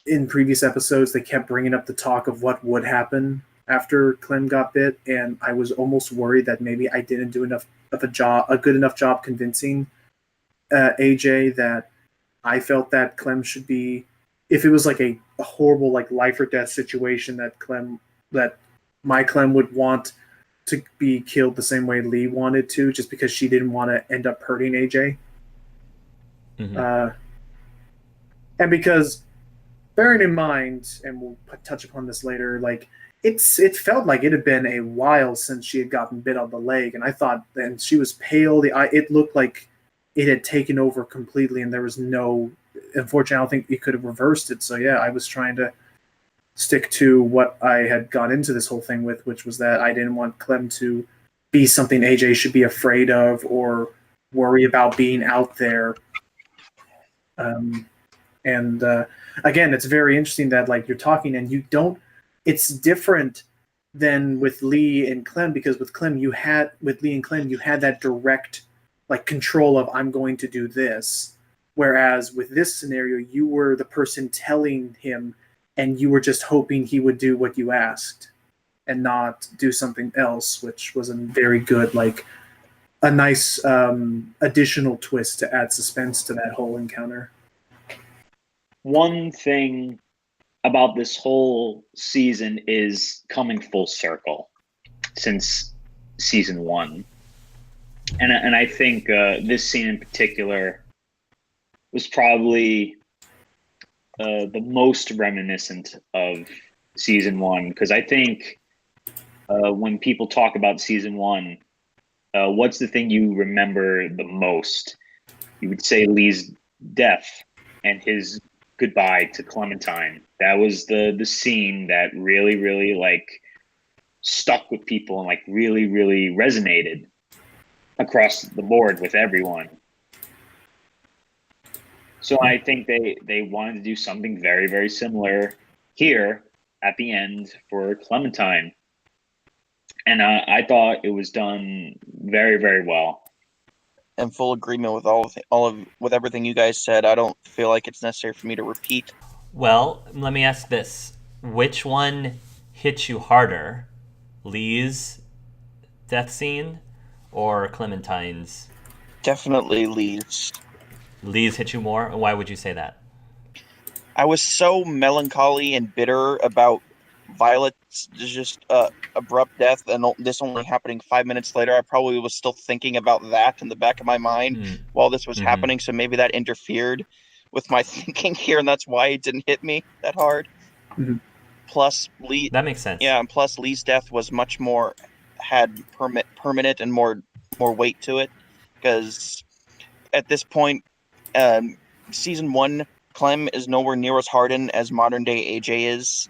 in previous episodes they kept bringing up the talk of what would happen after Clem got bit, and I was almost worried that maybe I didn't do enough of a good enough job convincing AJ that I felt that Clem should be, if it was like a horrible like life or death situation, that my Clem would want to be killed the same way Lee wanted to, just because she didn't want to end up hurting AJ. And because, bearing in mind, and we'll touch upon this later, like it felt like it had been a while since she had gotten bit on the leg, and I thought, and she was pale. It looked like it had taken over completely, and there was no. Unfortunately, I don't think you could have reversed it. So yeah, I was trying to stick to what I had gone into this whole thing with, which was that I didn't want Clem to be something AJ should be afraid of or worry about being out there. Again, it's very interesting that like you're talking and you don't. It's different than with Lee and Clem, because with Lee and Clem you had that direct like control of I'm going to do this. Whereas with this scenario, you were the person telling him, and you were just hoping he would do what you asked and not do something else, which was a very good, like, a nice additional twist to add suspense to that whole encounter. One thing about this whole season is coming full circle since season 1. And I think this scene in particular was probably the most reminiscent of season 1, because I think when people talk about season 1, what's the thing you remember the most? You would say Lee's death and his goodbye to Clementine. That was the scene that really, really like stuck with people and like really, really resonated across the board with everyone. So I think they wanted to do something very, very similar here at the end for Clementine. And I thought it was done very, very well. In full agreement with with everything you guys said. I don't feel like it's necessary for me to repeat. Well, let me ask this. Which one hit you harder? Lee's death scene or Clementine's? Definitely Lee's. Lee's hit you more? Why would you say that? I was so melancholy and bitter about Violet's just abrupt death, and this only happening 5 minutes later. I probably was still thinking about that in the back of my mind while this was happening, so maybe that interfered with my thinking here, and that's why it didn't hit me that hard. Plus, Lee. That makes sense. Yeah, and plus Lee's death was much more had permanent and more weight to it, because at this point, season 1, Clem is nowhere near as hardened as modern day AJ is.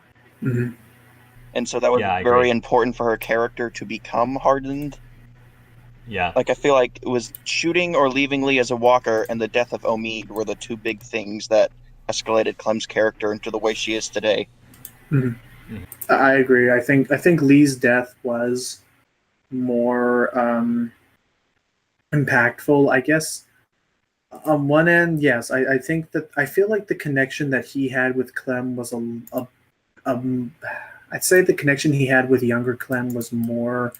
And so that was very important for her character to become hardened. Yeah. Like, I feel like it was shooting or leaving Lee as a walker and the death of Omid were the two big things that escalated Clem's character into the way she is today. I agree. I think Lee's death was more impactful, I guess. On one end, yes, I think that I feel like the connection that he had with Clem was I'd say the connection he had with younger Clem was more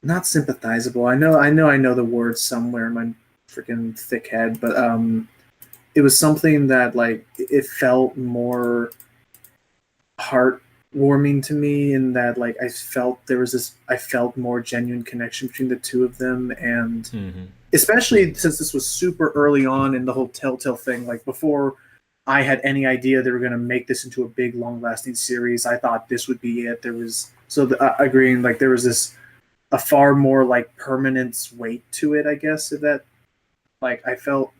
not sympathizable. I know the word somewhere in my freaking thick head, but it was something that like it felt more heartwarming to me in that like I felt more genuine connection between the two of them, and especially since this was super early on in the whole Telltale thing, like before I had any idea they were going to make this into a big, long-lasting series. I thought this would be it. There was agreeing, like there was a far more like permanence weight to it. I guess if that, like I felt,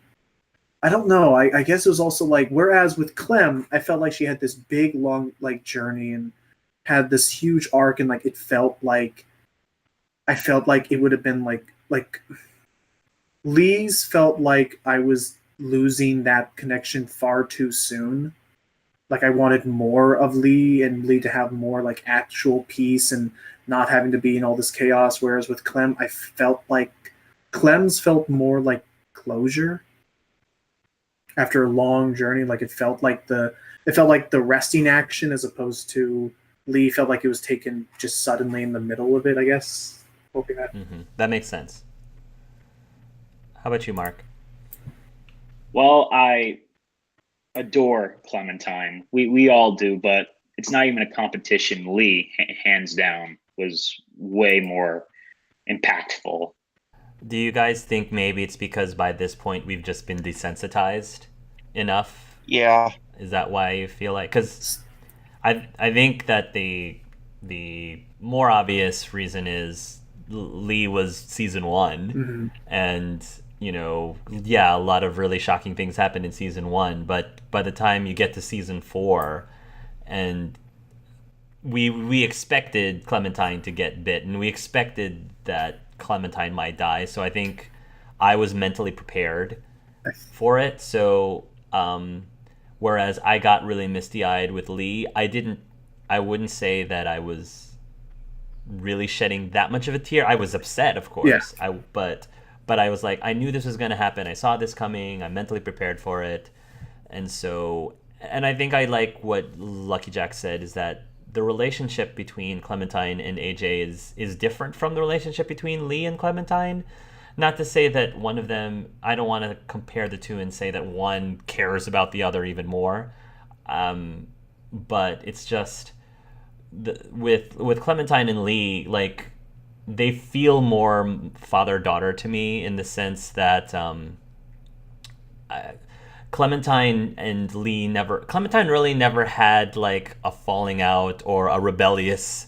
I don't know. I guess it was also like whereas with Clem, I felt like she had this big, long like journey and had this huge arc, and like I felt like it would have been like Lee's felt like I was losing that connection far too soon. Like I wanted more of Lee and Lee to have more like actual peace and not having to be in all this chaos. Whereas with Clem, I felt like Clem's felt more like closure after a long journey. Like it felt like the resting action as opposed to Lee felt like it was taken just suddenly in the middle of it, I guess. Hoping that. That makes sense. How about you, Mark? Well, I adore Clementine. We all do, but it's not even a competition. Lee, hands down, was way more impactful. Do you guys think maybe it's because by this point we've just been desensitized enough? Yeah. Is that why you feel like? Because I think that the more obvious reason is Lee was season 1, and you know, yeah, a lot of really shocking things happened in season 1, but by the time you get to season 4, and we expected Clementine to get bit, and we expected that Clementine might die, so I think I was mentally prepared for it. So whereas I got really misty-eyed with Lee, I wouldn't say that I was really shedding that much of a tear. I was upset, of course. Yeah. But I was like, I knew this was going to happen. I saw this coming. I'm mentally prepared for it. And I think I like what Lucky Jack said, is that the relationship between Clementine and AJ is different from the relationship between Lee and Clementine. Not to say that one of them, I don't want to compare the two and say that one cares about the other even more. But it's just, with Clementine and Lee, like, they feel more father-daughter to me in the sense that Clementine really never had like a falling out or a rebellious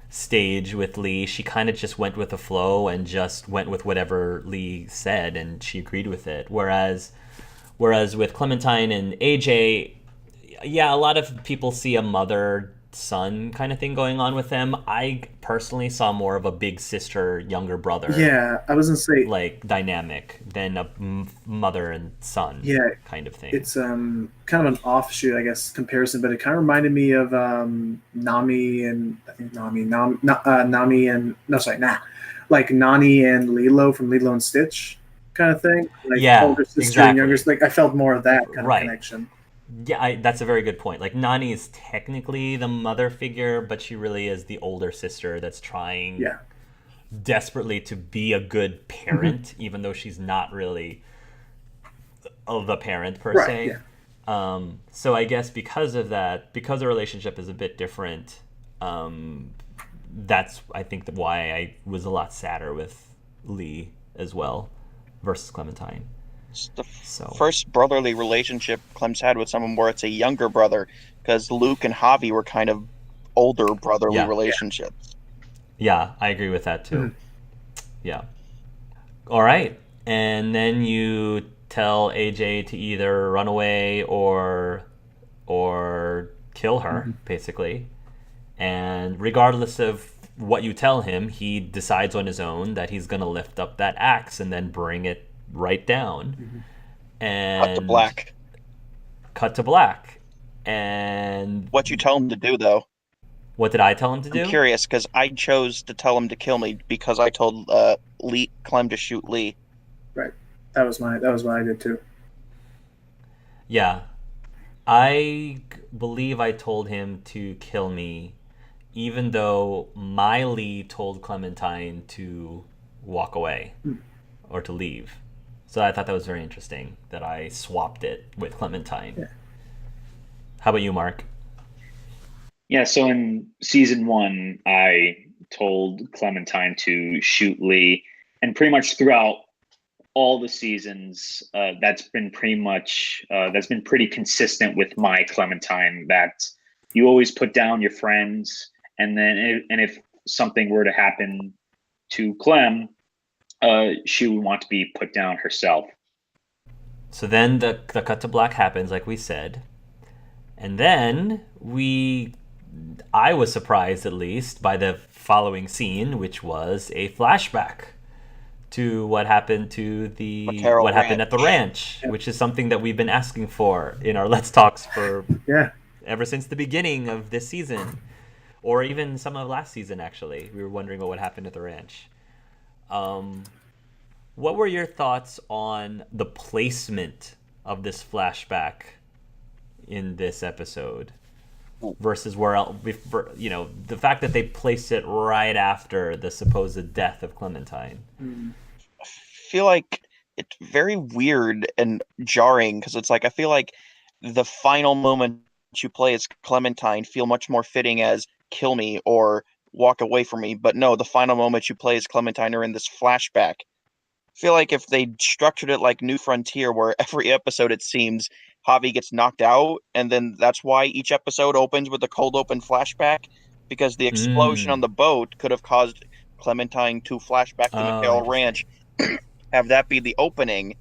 stage with Lee. She kind of just went with the flow and just went with whatever Lee said, and she agreed with it. Whereas with Clementine and AJ, yeah, a lot of people see a mother son kind of thing going on with them. I personally saw more of a big sister, younger brother Yeah, I was gonna say, like dynamic than a mother and son yeah, kind of thing. it's kind of an offshoot, I guess, comparison, but it kind of reminded me of Nami and I think Nami and no, sorry, nah, like Nani and Lilo from Lilo and Stitch, kind of thing, like Yeah, older sister and younger. exactly. Like I felt more of that kind of Right. connection. Yeah, that's a very good point. Like Nani is technically the mother figure, but she really is the older sister that's trying Yeah, desperately to be a good parent, even though she's not really the parent per right. se. Yeah, So I guess because of that, because the relationship is a bit different, that's I think why I was a lot sadder with Lee as well versus Clementine. It's the So first brotherly relationship Clem's had with someone where it's a younger brother, because Luke and Javi were kind of older brotherly yeah, relationships. yeah, I agree with that too. Mhm. Yeah. All right, and then you tell AJ to either run away or kill her, basically. And regardless of what you tell him, he decides on his own that he's going to lift up that axe and then bring it right down. And Cut to black. Cut to black. And What you tell him to do, though? what did I tell him to I'm do? curious because I chose to tell him to kill me because I told Clem to shoot Lee. right. That was what I did too. Yeah. I believe I told him to kill me, even though Miley told Clementine to walk away or to leave. So I thought that was very interesting that I swapped it with Clementine. Yeah. How about you, Mark? Yeah, so in season 1, I told Clementine to shoot Lee, and pretty much throughout all the seasons, that's been pretty consistent with my Clementine. That you always put down your friends, and then if something were to happen to Clem, she would want to be put down herself. So then the cut to black happens, like we said. And then I was surprised, at least, by the following scene, which was a flashback to what happened Vaquero happened at the ranch, which is something that we've been asking for in our Let's Talks for Yeah, ever since the beginning of this season, or even some of last season. Actually, we were wondering what would happen at the ranch. What were your thoughts on the placement of this flashback in this episode versus the fact that they placed it right after the supposed death of Clementine? I feel like it's very weird and jarring because it's like I feel like the final moment you play as Clementine feel much more fitting as kill me or walk away from me, but no, the final moment you play as Clementine are in this flashback. I feel like if they structured it like New Frontier, where every episode it seems Javi gets knocked out, and then that's why each episode opens with a cold open flashback, because the explosion on the boat could have caused Clementine to flash back to Oh, McHale Ranch, interesting. have that be the opening,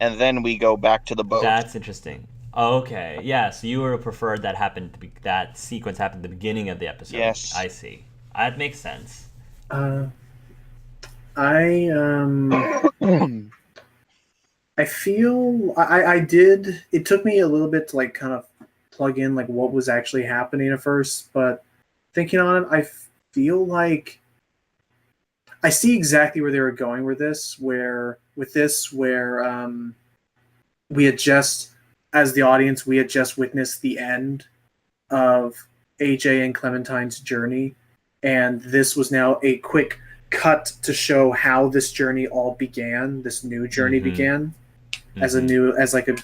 and then we go back to the boat. That's interesting. Okay, yeah. So you would have preferred that sequence happened at the beginning of the episode. Yes. I see. That makes sense. I feel I did. It took me a little bit to like kind of plug in like what was actually happening at first, but thinking on it, I feel like I see exactly where they were going with this. Where we had just, as the audience, we had just witnessed the end of AJ and Clementine's journey, and this was now a quick cut to show how this journey all began. This new journey began as like a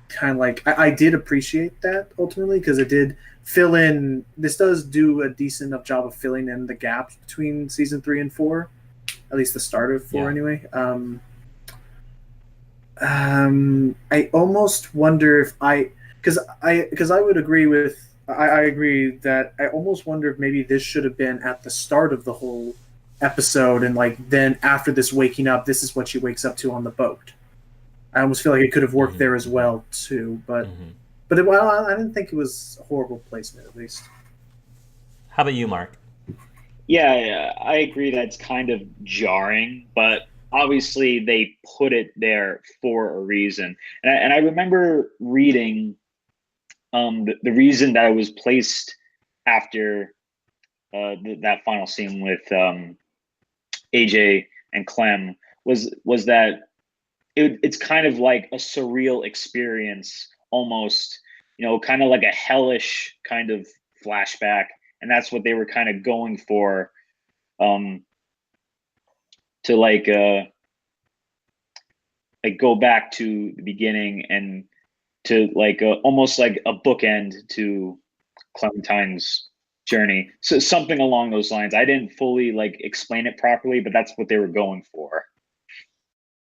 kind of like I did appreciate that ultimately because it did fill in. This does do a decent enough job of filling in the gaps between season 3 and 4, at least the start of 4 anyway. I almost wonder if because I would agree with I agree that I almost wonder if maybe this should have been at the start of the whole episode, and like then after this waking up, this is what she wakes up to on the boat. I almost feel like it could have worked there as well too, but I didn't think it was a horrible placement, at least. How about you, Mark? Yeah, I agree that's kind of jarring, but obviously they put it there for a reason. And I remember reading the reason that it was placed after that final scene with AJ and Clem was that it's kind of like a surreal experience, almost, kind of like a hellish kind of flashback, and that's what they were kind of going for, um, to like go back to the beginning and to like almost like a bookend to Clementine's journey. So something along those lines. I didn't fully like explain it properly, but that's what they were going for.